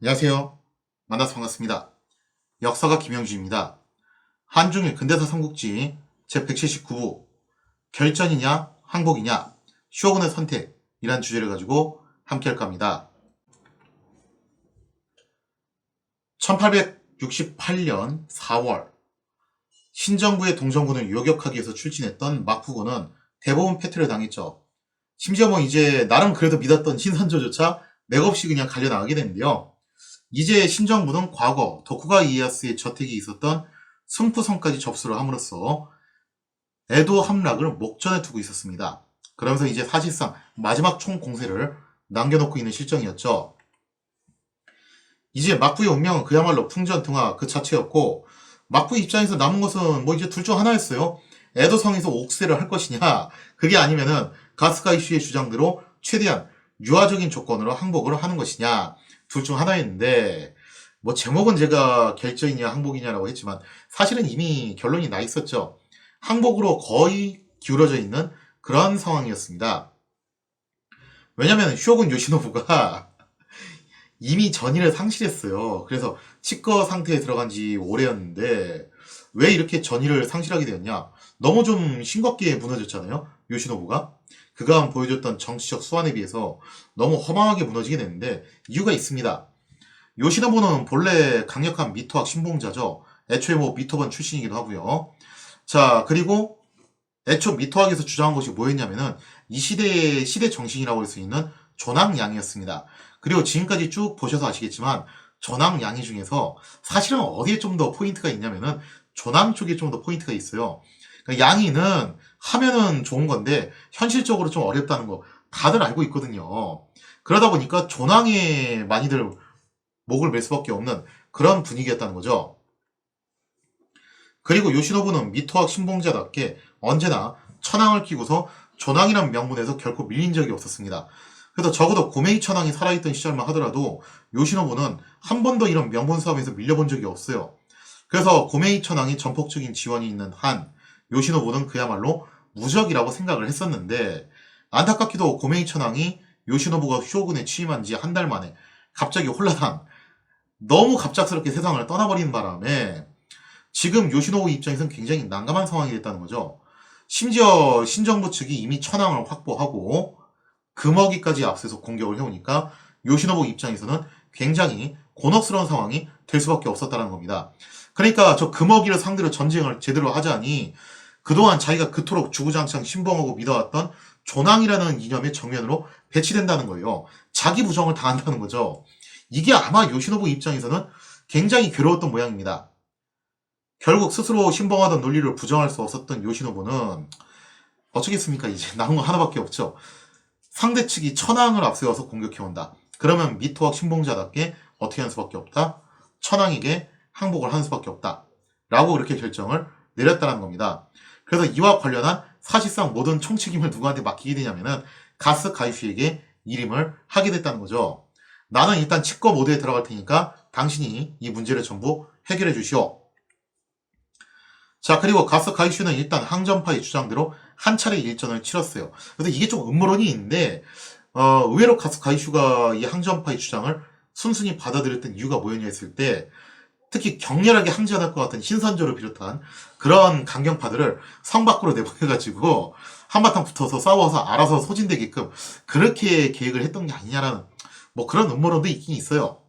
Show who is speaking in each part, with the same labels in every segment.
Speaker 1: 안녕하세요. 만나서 반갑습니다. 역사가 김영주입니다. 한중일 근대사 삼국지 제179부 결전이냐 항복이냐 쇼군의 선택이란 주제를 가지고 함께 할까 합니다. 1868년 4월 신정부의 동정군을 요격하기 위해서 출진했던 막후군은 대부분 패퇴를 당했죠. 심지어 이제 나름 그래도 믿었던 신선조조차 맥없이 그냥 갈려나가게 되는데요. 이제 신정부는 과거 도쿠가 이에야스의 저택이 있었던 승푸성까지 접수를 함으로써 에도 함락을 목전에 두고 있었습니다. 그러면서 이제 사실상 마지막 총 공세를 남겨놓고 있는 실정이었죠. 이제 막부의 운명은 그야말로 풍전등화 그 자체였고, 막부 입장에서 남은 것은 이제 둘 중 하나였어요. 에도성에서 옥세를 할 것이냐, 그게 아니면은 가스카이슈의 주장대로 최대한 유화적인 조건으로 항복을 하는 것이냐, 둘 중 하나였는데, 제목은 제가 결전이냐 항복이냐라고 했지만 사실은 이미 결론이 나 있었죠. 항복으로 거의 기울어져 있는 그런 상황이었습니다. 왜냐면 쇼군 요시노부가 이미 전의를 상실했어요. 그래서 치과 상태에 들어간 지 오래였는데 왜 이렇게 전의를 상실하게 되었냐? 너무 좀 싱겁게 무너졌잖아요. 요시노부가. 그가 보여줬던 정치적 수완에 비해서 너무 허망하게 무너지게 됐는데 이유가 있습니다. 요시노부는 본래 강력한 미토학 신봉자죠. 애초에 미토본 출신이기도 하고요. 자, 그리고 애초 미토학에서 주장한 것이 뭐였냐면은 이 시대의 시대 정신이라고 할 수 있는 존왕양이었습니다. 그리고 지금까지 쭉 보셔서 아시겠지만 존왕양이 중에서 사실은 어디에 좀 더 포인트가 있냐면은 존왕 쪽에 좀 더 포인트가 있어요. 그러니까 양이는 하면은 좋은 건데 현실적으로 좀 어렵다는 거 다들 알고 있거든요. 그러다 보니까 존왕에 많이들 목을 맬 수밖에 없는 그런 분위기였다는 거죠. 그리고 요시노부는 미토학 신봉자답게 언제나 천황을 끼고서 존왕이란 명분에서 결코 밀린 적이 없었습니다. 그래서 적어도 고메이 천황이 살아있던 시절만 하더라도 요시노부는 한 번도 이런 명분 싸움에서 밀려본 적이 없어요. 그래서 고메이 천황이 전폭적인 지원이 있는 한 요시노부는 그야말로 무적이라고 생각을 했었는데 안타깝게도 고메이 천황이 요시노부가 쇼군에 취임한 지 한 달 만에 갑자기 홀라당 너무 갑작스럽게 세상을 떠나버리는 바람에 지금 요시노부 입장에서는 굉장히 난감한 상황이 됐다는 거죠. 심지어 신정부 측이 이미 천황을 확보하고 금어기까지 앞서서 공격을 해오니까 요시노부 입장에서는 굉장히 곤혹스러운 상황이 될 수밖에 없었다는 겁니다. 그러니까 저 금어기를 상대로 전쟁을 제대로 하자니 그동안 자기가 그토록 주구장창 신봉하고 믿어왔던 존왕이라는 이념의 정면으로 배치된다는 거예요. 자기 부정을 당한다는 거죠. 이게 아마 요시노부 입장에서는 굉장히 괴로웠던 모양입니다. 결국 스스로 신봉하던 논리를 부정할 수 없었던 요시노부는 어쩌겠습니까? 이제 남은 거 하나밖에 없죠. 상대 측이 천황을 앞세워서 공격해온다. 그러면 미토학 신봉자답게 어떻게 할 수밖에 없다? 천황에게 항복을 하는 수밖에 없다. 라고 그렇게 결정을 내렸다는 겁니다. 그래서 이와 관련한 사실상 모든 총책임을 누구한테 맡기게 되냐면은 가스 가이슈에게 일임을 하게 됐다는 거죠. 나는 일단 치과 모드에 들어갈 테니까 당신이 이 문제를 전부 해결해 주시오. 자, 그리고 가스 가이슈는 일단 항전파의 주장대로 한 차례 일전을 치렀어요. 그래서 이게 좀 음모론이 있는데 의외로 가스 가이슈가 이 항전파의 주장을 순순히 받아들였던 이유가 뭐였냐 했을 때 특히 격렬하게 항전할 것 같은 신선조를 비롯한 그런 강경파들을 성 밖으로 내보내가지고 한바탕 붙어서 싸워서 알아서 소진되게끔 그렇게 계획을 했던 게 아니냐라는 그런 음모론도 있긴 있어요.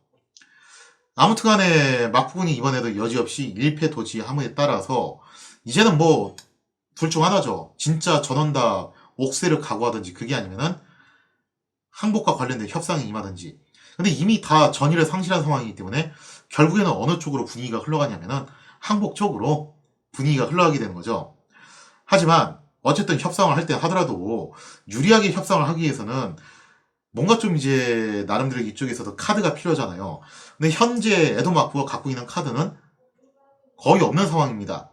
Speaker 1: 아무튼간에 막부군이 이번에도 여지없이 일패도지함에 따라서 이제는 둘 중 하나죠. 진짜 전원 다 옥세를 각오하든지 그게 아니면은 항복과 관련된 협상에 임하든지. 근데 이미 다 전의를 상실한 상황이기 때문에 결국에는 어느 쪽으로 분위기가 흘러가냐면은 항복 쪽으로 분위기가 흘러가게 되는 거죠. 하지만 어쨌든 협상을 할 때 하더라도 유리하게 협상을 하기 위해서는 뭔가 좀 이제 나름대로 이쪽에서도 카드가 필요하잖아요. 근데 현재 에도 막부가 갖고 있는 카드는 거의 없는 상황입니다.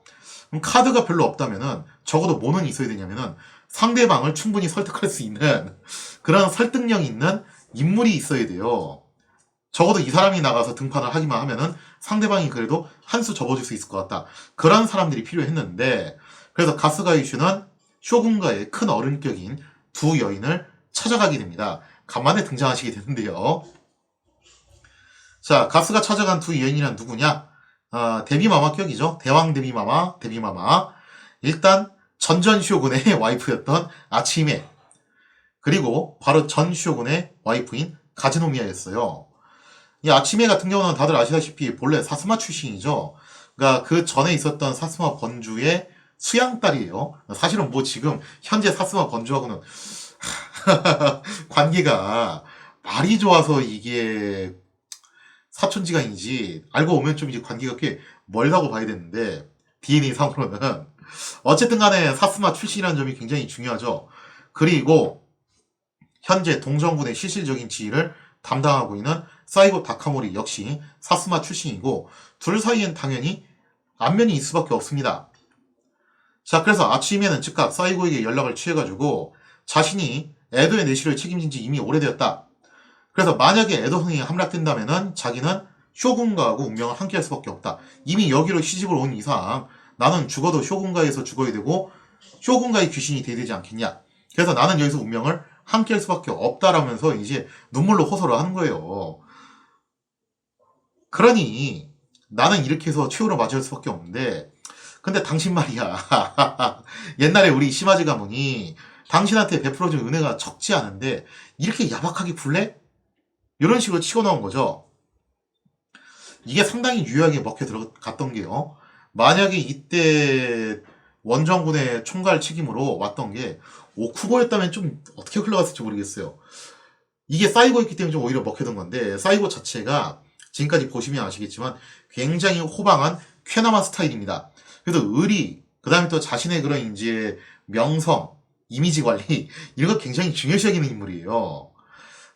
Speaker 1: 그럼 카드가 별로 없다면은 적어도 뭐는 있어야 되냐면은 상대방을 충분히 설득할 수 있는 그런 설득력 있는 인물이 있어야 돼요. 적어도 이 사람이 나가서 등판을 하기만 하면은 상대방이 그래도 한 수 접어줄 수 있을 것 같다. 그런 사람들이 필요했는데 그래서 가스가 이슈는 쇼군가의 큰 어른격인 두 여인을 찾아가게 됩니다. 간만에 등장하시게 되는데요. 자, 가스가 찾아간 두 여인이란 누구냐? 데비마마 격이죠. 대왕 데비마마, 데비마마. 일단 전전 쇼군의 와이프였던 아치히메. 그리고 바로 전 쇼군의 와이프인 가즈노미야였어요. 이 아치히메 같은 경우는 다들 아시다시피 본래 사스마 출신이죠. 그러니까 그 전에 있었던 사스마 번주의 수양딸이에요. 사실은 뭐 지금 현재 사스마 번주하고는 관계가 말이 좋아서 이게 사촌지간이지 알고 보면 좀 이제 관계가 꽤 멀다고 봐야 되는데 DNA 상으로는 어쨌든 간에 사스마 출신이라는 점이 굉장히 중요하죠. 그리고 현재 동정군의 실질적인 지휘를 담당하고 있는 사이고 다카모리 역시 사스마 출신이고 둘 사이엔 당연히 안면이 있을 수밖에 없습니다. 자, 그래서 아치히메는 즉각 사이고에게 연락을 취해가지고 자신이 에도의 내실을 책임진 지 이미 오래되었다. 그래서 만약에 에도성이 함락된다면은 자기는 쇼군가하고 운명을 함께할 수밖에 없다. 이미 여기로 시집을 온 이상 나는 죽어도 쇼군가에서 죽어야 되고 쇼군가의 귀신이 돼야 되지 않겠냐. 그래서 나는 여기서 운명을 함께할 수밖에 없다라면서 이제 눈물로 호소를 하는 거예요. 그러니 나는 이렇게 해서 최후로 맞이할 수밖에 없는데 근데 당신 말이야. 옛날에 우리 시마지 가문이 당신한테 베풀어준 은혜가 적지 않은데 이렇게 야박하게 굴래? 이런 식으로 치고 나온 거죠. 이게 상당히 유효하게 먹혀 들어갔던 게요. 만약에 이때 원정군의 총괄 책임으로 왔던 게 오쿠보였다면 좀 어떻게 흘러갔을지 모르겠어요. 이게 사이고였기 때문에 좀 오히려 먹혀든 건데 사이고 자체가 지금까지 보시면 아시겠지만 굉장히 호방한 쾌남한 스타일입니다. 그래도 의리, 그 다음에 또 자신의 그런 이제 명성, 이미지 관리 이런 거 굉장히 중요시 여기는 인물이에요.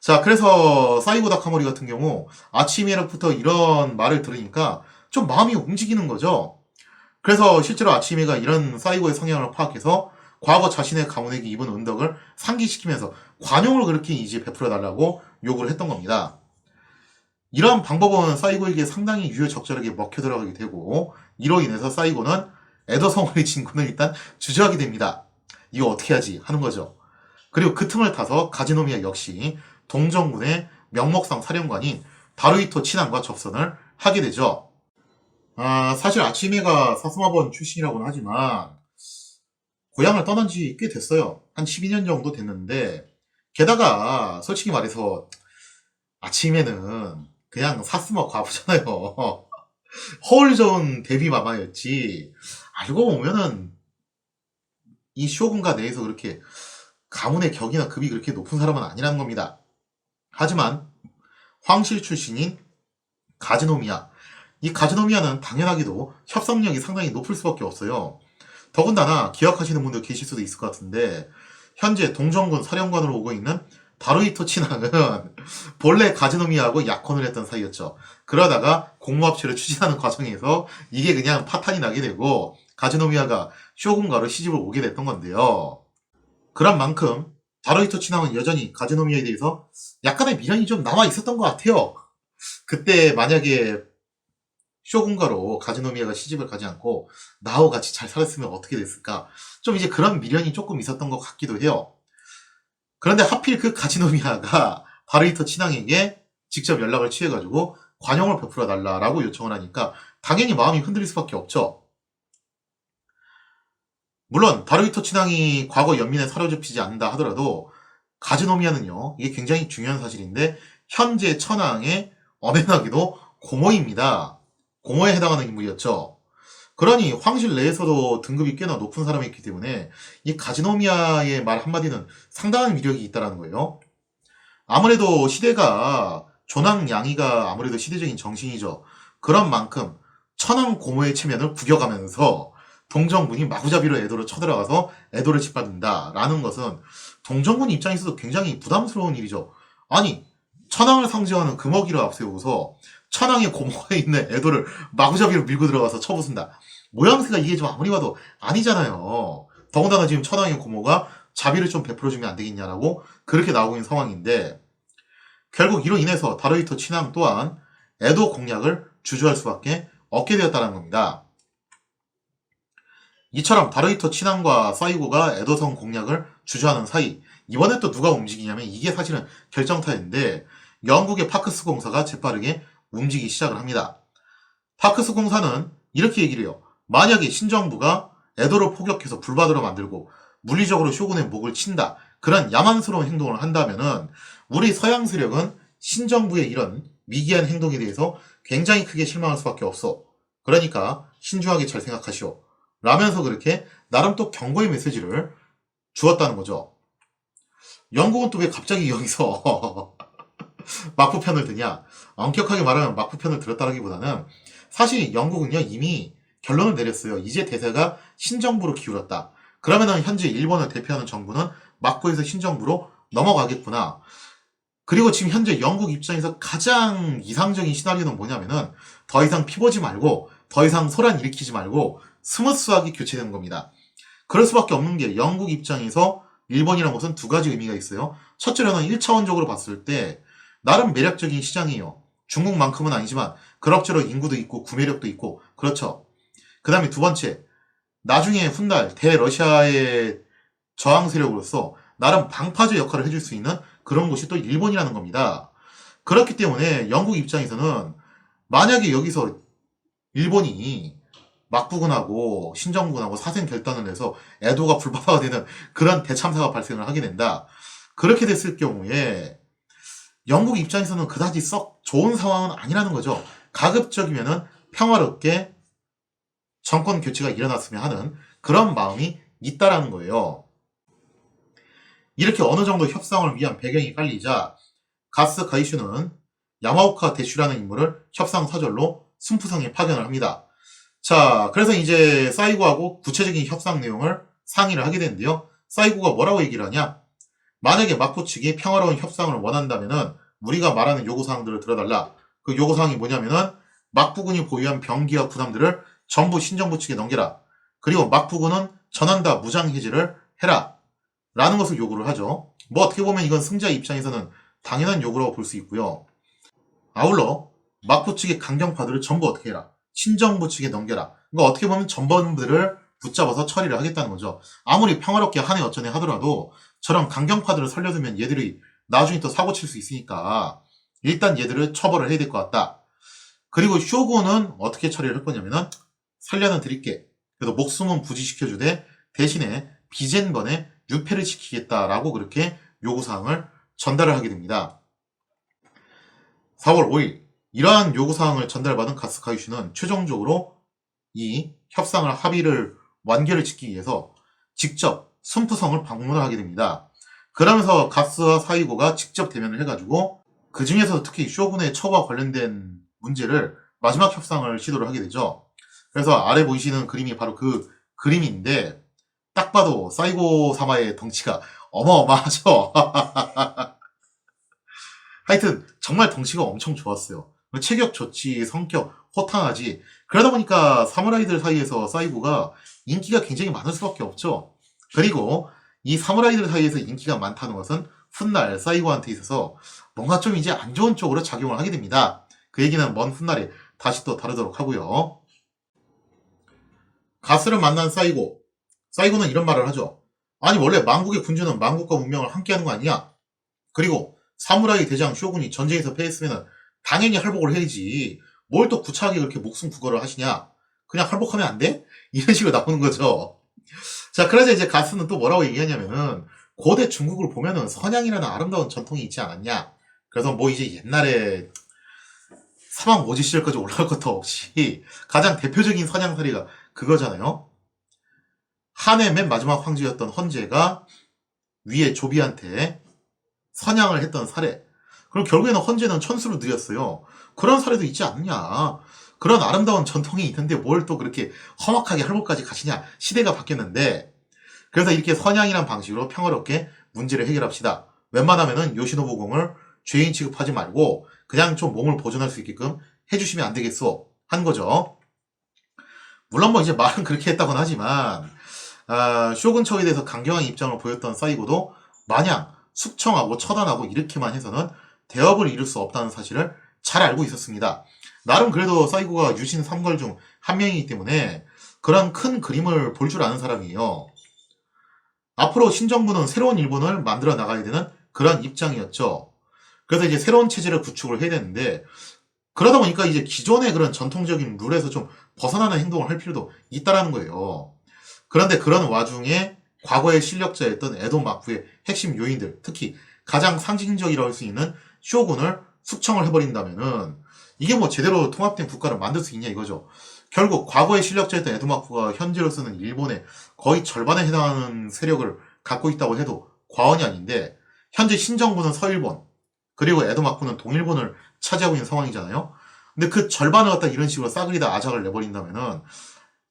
Speaker 1: 자, 그래서 사이고 다카모리 같은 경우 아치히메로부터 이런 말을 들으니까 좀 마음이 움직이는 거죠. 그래서 실제로 아치히메가 이런 사이고의 성향을 파악해서 과거 자신의 가문에게 입은 은덕을 상기시키면서 관용을 그렇게 이제 베풀어 달라고 요구를 했던 겁니다. 이러한 방법은 사이고에게 상당히 유효적절하게 먹혀 들어가게 되고 이로 인해서 사이고는 에더성의 진군을 일단 주저하게 됩니다. 이거 어떻게 하지 하는 거죠. 그리고 그 틈을 타서 가지노미야 역시 동정군의 명목상 사령관인 다루이토 친왕과 접선을 하게 되죠. 사실 아치히메가 사스마번 출신이라고는 하지만 고향을 떠난 지 꽤 됐어요. 한 12년 정도 됐는데 게다가 솔직히 말해서 아치히메는 그냥 사스마 과부잖아요. 허울 좋은 데뷔 마마였지 알고 보면은 이 쇼군가 내에서 그렇게 가문의 격이나 급이 그렇게 높은 사람은 아니라는 겁니다. 하지만 황실 출신인 가즈노미야. 이 가즈노미야는 당연하게도 협상력이 상당히 높을 수밖에 없어요. 더군다나 기억하시는 분들 계실 수도 있을 것 같은데 현재 동정군 사령관으로 오고 있는 다루이토 친왕은 본래 가즈노미야하고 약혼을 했던 사이였죠. 그러다가 공무합체를 추진하는 과정에서 이게 그냥 파탄이 나게 되고 가즈노미야가 쇼군가로 시집을 오게 됐던 건데요. 그런 만큼 다루이토 친왕은 여전히 가즈노미야에 대해서 약간의 미련이 좀 남아 있었던 것 같아요. 그때 만약에 쇼군가로 가즈노미야가 시집을 가지 않고 나하고 같이 잘 살았으면 어떻게 됐을까? 좀 이제 그런 미련이 조금 있었던 것 같기도 해요. 그런데 하필 그 가즈노미야가 다루이토 친왕에게 직접 연락을 취해가지고 관용을 베풀어 달라라고 요청을 하니까 당연히 마음이 흔들릴 수밖에 없죠. 물론 다루이토 친왕이 과거 연민에 사로잡히지 않는다 하더라도 가즈노미야는요, 이게 굉장히 중요한 사실인데 현재 천황의 엄연하게도 고모입니다. 고모에 해당하는 인물이었죠. 그러니 황실 내에서도 등급이 꽤나 높은 사람이었기 때문에 이 가즈노미야의 말 한마디는 상당한 위력이 있다는 거예요. 아무래도 시대가 조낭 양이가 아무래도 시대적인 정신이죠. 그런 만큼 천황 고모의 체면을 구겨가면서 동정군이 마구잡이로 에도를 쳐들어가서 에도를 짓밟는다라는 것은 동정군 입장에서도 굉장히 부담스러운 일이죠. 아니 천황을 상징하는 금어기를 앞세우고서 천황의 고모가 있는 에도를 마구잡이로 밀고 들어가서 쳐부순다. 모양새가 이게 좀 아무리 봐도 아니잖아요. 더군다나 지금 천황의 고모가 자비를 좀 베풀어주면 안 되겠냐라고 그렇게 나오고 있는 상황인데 결국 이로 인해서 다루이토 친왕 또한 에도 공략을 주저할 수밖에 없게 되었다는 겁니다. 이처럼 다루이토 친왕과 사이고가 에도성 공략을 주저하는 사이 이번에 또 누가 움직이냐면 이게 사실은 결정타인데 영국의 파크스 공사가 재빠르게 움직이기 시작을 합니다. 파크스 공사는 이렇게 얘기를 해요. 만약에 신정부가 에도를 포격해서 불바다로 만들고 물리적으로 쇼군의 목을 친다. 그런 야만스러운 행동을 한다면은 우리 서양 세력은 신정부의 이런 미개한 행동에 대해서 굉장히 크게 실망할 수밖에 없어. 그러니까 신중하게 잘 생각하시오. 라면서 그렇게 나름 또 경고의 메시지를 주었다는 거죠. 영국은 또 왜 갑자기 여기서 막부 편을 드냐? 엄격하게 말하면 막부 편을 들었다라기보다는 사실 영국은요 이미 결론을 내렸어요. 이제 대세가 신정부로 기울었다. 그러면은 현재 일본을 대표하는 정부는 막부에서 신정부로 넘어가겠구나. 그리고 지금 현재 영국 입장에서 가장 이상적인 시나리오는 뭐냐면은 더 이상 피보지 말고 더 이상 소란 일으키지 말고 스무스하게 교체되는 겁니다. 그럴 수밖에 없는 게 영국 입장에서 일본이라는 것은 두 가지 의미가 있어요. 첫째로는 1차원적으로 봤을 때 나름 매력적인 시장이에요. 중국만큼은 아니지만 그럭저럭 인구도 있고 구매력도 있고 그렇죠. 그 다음에 두 번째, 나중에 훗날 대러시아의 저항 세력으로서 나름 방파제 역할을 해줄 수 있는 그런 곳이 또 일본이라는 겁니다. 그렇기 때문에 영국 입장에서는 만약에 여기서 일본이 막부군하고 신정부군하고 사생 결단을 해서 에도가 불바다가 되는 그런 대참사가 발생을 하게 된다. 그렇게 됐을 경우에 영국 입장에서는 그다지 썩 좋은 상황은 아니라는 거죠. 가급적이면은 평화롭게 정권 교체가 일어났으면 하는 그런 마음이 있다라는 거예요. 이렇게 어느 정도 협상을 위한 배경이 깔리자 가스 가이슈는 야마오카 대슈라는 인물을 협상 사절로 순푸성에 파견을 합니다. 자, 그래서 이제 사이고하고 구체적인 협상 내용을 상의를 하게 되는데요. 사이고가 뭐라고 얘기를 하냐? 만약에 막부 측이 평화로운 협상을 원한다면은 우리가 말하는 요구사항들을 들어달라. 그 요구사항이 뭐냐면은 막부군이 보유한 병기와 부담들을 전부 신정부 측에 넘겨라. 그리고 막부군은 전원 다 무장 해제를 해라. 라는 것을 요구를 하죠. 뭐 어떻게 보면 이건 승자의 입장에서는 당연한 요구라고 볼 수 있고요. 아울러 막부 측의 강경파들을 전부 어떻게 해라. 신정부 측에 넘겨라. 그러니까 어떻게 보면 전범들을 붙잡아서 처리를 하겠다는 거죠. 아무리 평화롭게 하네 어쩌네 하더라도 저런 강경파들을 살려두면 얘들이 나중에 또 사고 칠 수 있으니까 일단 얘들을 처벌을 해야 될 것 같다. 그리고 쇼군은 어떻게 처리를 할 거냐면은 살려는 드릴게. 그래도 목숨은 부지시켜주되 대신에 비젠번에 유폐를 시키겠다라고 그렇게 요구사항을 전달을 하게 됩니다. 4월 5일 이러한 요구사항을 전달받은 가스카이슈는 최종적으로 이 협상을 합의를 완결을 짓기 위해서 직접 순푸성을 방문을 하게 됩니다. 그러면서 가스와 사이고가 직접 대면을 해가지고 그 중에서 특히 쇼군의 처우와 관련된 문제를 마지막 협상을 시도를 하게 되죠. 그래서 아래 보이시는 그림이 바로 그 그림인데 딱 봐도 사이고 사마의 덩치가 어마어마하죠. 하여튼 정말 덩치가 엄청 좋았어요. 체격 좋지, 성격 호탕하지. 그러다 보니까 사무라이들 사이에서 사이고가 인기가 굉장히 많을 수밖에 없죠. 그리고 이 사무라이들 사이에서 인기가 많다는 것은 훗날 사이고한테 있어서 뭔가 좀 이제 안 좋은 쪽으로 작용을 하게 됩니다. 그 얘기는 먼 훗날에 다시 또 다루도록 하고요. 가스를 만난 사이고. 사이고는 이런 말을 하죠. 아니 원래 만국의 군주는 만국과 문명을 함께하는 거 아니냐? 그리고 사무라이 대장 쇼군이 전쟁에서 패했으면 당연히 할복을 해야지. 뭘 또 구차하게 그렇게 목숨 부거를 하시냐? 그냥 할복하면 안 돼? 이런 식으로 나오는 거죠. 자, 그러자 이제 가스는 또 뭐라고 얘기하냐면은 고대 중국을 보면은 선양이라는 아름다운 전통이 있지 않았냐? 그래서 뭐 이제 옛날에 사막 모지 시절까지 올라갈 것도 없이 가장 대표적인 선양 사례가 그거잖아요. 한의 맨 마지막 황제였던 헌제가 위에 조비한테 선양을 했던 사례. 그럼 결국에는 헌제는 천수를 드렸어요. 그런 사례도 있지 않느냐. 그런 아름다운 전통이 있는데 뭘 또 그렇게 험악하게 할복까지 가시냐. 시대가 바뀌었는데 그래서 이렇게 선양이란 방식으로 평화롭게 문제를 해결합시다. 웬만하면은 요시노부 공을 죄인 취급하지 말고 그냥 좀 몸을 보존할 수 있게끔 해주시면 안 되겠소 한 거죠. 물론 뭐 이제 말은 그렇게 했다고는 하지만 쇼군 처우에 대해서 강경한 입장을 보였던 사이고도 마냥 숙청하고 처단하고 이렇게만 해서는 대업을 이룰 수 없다는 사실을 잘 알고 있었습니다. 나름 그래도 사이고가 유신 3걸 중 한 명이기 때문에 그런 큰 그림을 볼 줄 아는 사람이에요. 앞으로 신정부는 새로운 일본을 만들어 나가야 되는 그런 입장이었죠. 그래서 이제 새로운 체제를 구축을 해야 되는데 그러다 보니까 이제 기존의 그런 전통적인 룰에서 좀 벗어나는 행동을 할 필요도 있다라는 거예요. 그런데 그런 와중에 과거의 실력자였던 에도 마쿠의 핵심 요인들, 특히 가장 상징적이라고 할 수 있는 쇼군을 숙청을 해버린다면은 이게 뭐 제대로 통합된 국가를 만들 수 있냐 이거죠. 결국 과거의 실력자였던 에도 마쿠가 현재로서는 일본의 거의 절반에 해당하는 세력을 갖고 있다고 해도 과언이 아닌데 현재 신정부는 서일본 그리고 에도 마쿠는 동일본을 차지하고 있는 상황이잖아요. 근데 그 절반을 갖다 이런 식으로 싸그리다 아작을 내버린다면은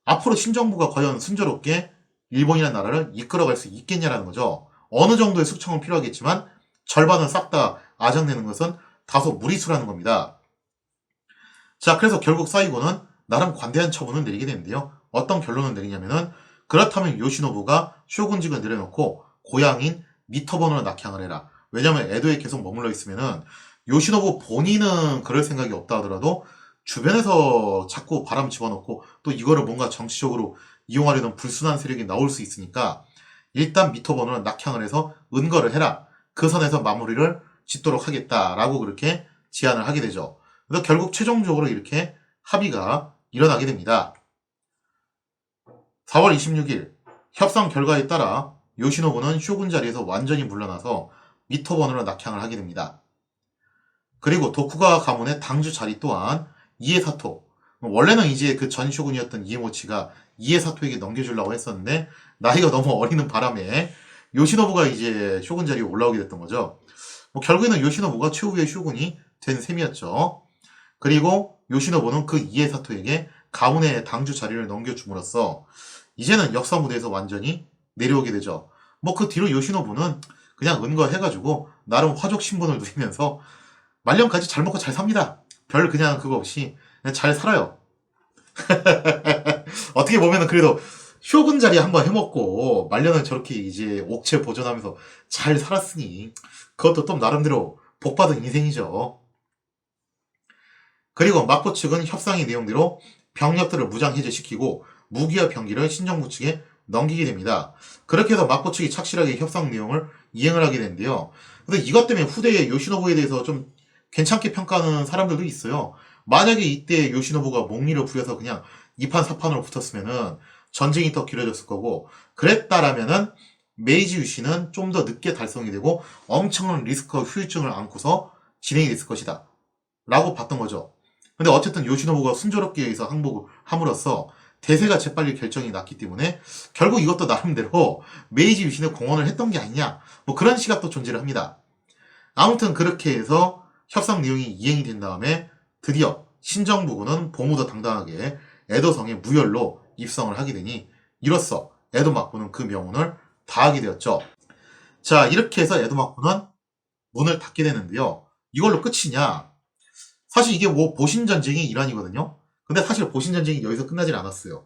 Speaker 1: 앞으로 신정부가 과연 순조롭게 일본이라는 나라를 이끌어갈 수 있겠냐라는 거죠. 어느 정도의 숙청은 필요하겠지만 절반은 싹 다 아작내는 것은 다소 무리수라는 겁니다. 자, 그래서 결국 사이고는 나름 관대한 처분을 내리게 되는데요. 어떤 결론을 내리냐면은 그렇다면 요시노부가 쇼군직을 내려놓고 고향인 미터번으로 낙향을 해라. 왜냐면 에도에 계속 머물러 있으면은 요시노부 본인은 그럴 생각이 없다 하더라도 주변에서 자꾸 바람 집어넣고 또 이거를 뭔가 정치적으로 이용하려는 불순한 세력이 나올 수 있으니까 일단 미터번으로 낙향을 해서 은거를 해라. 그 선에서 마무리를 짓도록 하겠다라고 그렇게 제안을 하게 되죠. 그래서 결국 최종적으로 이렇게 합의가 일어나게 됩니다. 4월 26일 협상 결과에 따라 요시노부는 쇼군 자리에서 완전히 물러나서 미터번으로 낙향을 하게 됩니다. 그리고 도쿠가와 가문의 당주 자리 또한 이에사토, 원래는 이제 그 전 쇼군이었던 이에모치가 이에사토에게 넘겨주려고 했었는데 나이가 너무 어리는 바람에 요시노부가 이제 쇼군 자리에 올라오게 됐던 거죠. 뭐 결국에는 요시노부가 최후의 쇼군이 된 셈이었죠. 그리고 요시노부는 그 이에사토에게 가문의 당주 자리를 넘겨줌으로써 이제는 역사 무대에서 완전히 내려오게 되죠. 뭐 그 뒤로 요시노부는 그냥 은거해가지고 나름 화족 신분을 누리면서 말년까지 잘 먹고 잘 삽니다. 별 그냥 그거 없이 그냥 잘 살아요. 어떻게 보면은 그래도 쇼군 자리 한번 해먹고 말년은 저렇게 이제 옥체 보존하면서 잘 살았으니 그것도 또 나름대로 복받은 인생이죠. 그리고 마코 측은 협상의 내용대로 병력들을 무장 해제시키고 무기와 병기를 신정부 측에 넘기게 됩니다. 그렇게 해서 마코 측이 착실하게 협상 내용을 이행을 하게 되는데요. 근데 이것 때문에 후대의 요시노부에 대해서 좀 괜찮게 평가하는 사람들도 있어요. 만약에 이때 요시노부가 몽리를 부려서 그냥 2판 4판으로 붙었으면은 전쟁이 더 길어졌을 거고 그랬다라면은 메이지 유시는 좀 더 늦게 달성이 되고 엄청난 리스크와 후유증을 안고서 진행이 됐을 것이다. 라고 봤던 거죠. 근데 어쨌든 요시노부가 순조롭게 해서 항복을 함으로써 대세가 재빨리 결정이 났기 때문에 결국 이것도 나름대로 메이지 유신의 공헌을 했던 게 아니냐 뭐 그런 시각도 존재를 합니다. 아무튼 그렇게 해서 협상 내용이 이행이 된 다음에 드디어 신정부군은 보무도 당당하게 에도성에 무혈로 입성을 하게 되니 이로써 에도 막부는 그 명운을 다하게 되었죠. 자, 이렇게 해서 에도 막부는 문을 닫게 되는데요. 이걸로 끝이냐? 사실 이게 뭐 보신전쟁의 일환이거든요. 근데 사실 보신전쟁이 여기서 끝나질 않았어요.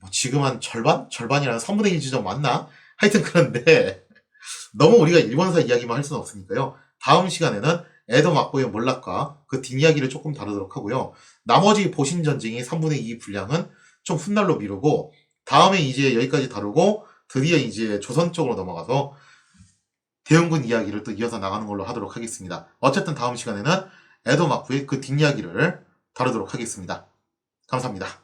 Speaker 1: 뭐 지금 한 절반? 절반이라는 3분의 1 지점 맞나? 하여튼 그런데 너무 우리가 일본사 이야기만 할 수는 없으니까요. 다음 시간에는 에도 막부의 몰락과 그 뒷이야기를 조금 다루도록 하고요. 나머지 보신전쟁의 3분의 2 분량은 좀 훗날로 미루고 다음에 이제 여기까지 다루고 드디어 이제 조선 쪽으로 넘어가서 대응군 이야기를 또 이어서 나가는 걸로 하도록 하겠습니다. 어쨌든 다음 시간에는 에도 막부의 그 뒷이야기를 다루도록 하겠습니다. 감사합니다.